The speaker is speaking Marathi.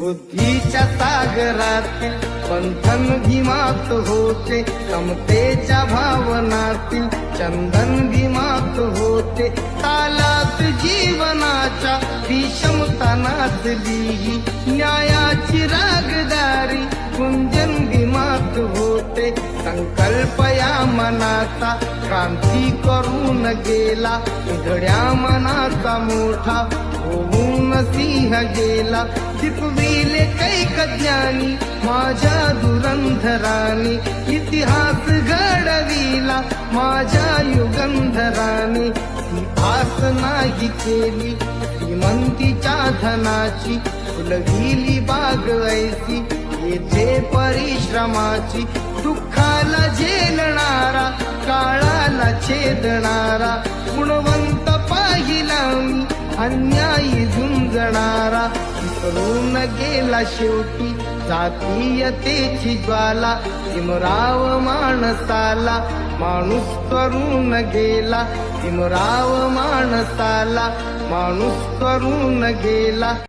बुद्धीच्या सागरातील मंथन भीमात होते, समतेच्या भावनातील चंदन भीमात होते, तालात जीवनाच्या विषमता नाचली, न्यायाची रागदारी कुंजन भीमात होते, संकल्प या मनाचा क्रांती करून गेला, उघड्या मनाचा मोठा होऊन सिंह गेला, दिपविले कैक ज्ञानी माझ्या धुरंधराने, इतिहास घडविला माझ्या युगंधराने, ती आस नाही केली श्रीमंतीच्या धनाची, फुलविली बाग ऐसी येथे परिश्रमाची, दुःखाला झेलणारा काळाला छेदणारा, गुणवंत पाहिला मी अन्यायी झुंजणारा, विसरून गेला शेवटी जातीयतेची ज्वाला, इमराव माणसाला माणूस करून गेला, इमराव माणसाला माणूस करून गेला.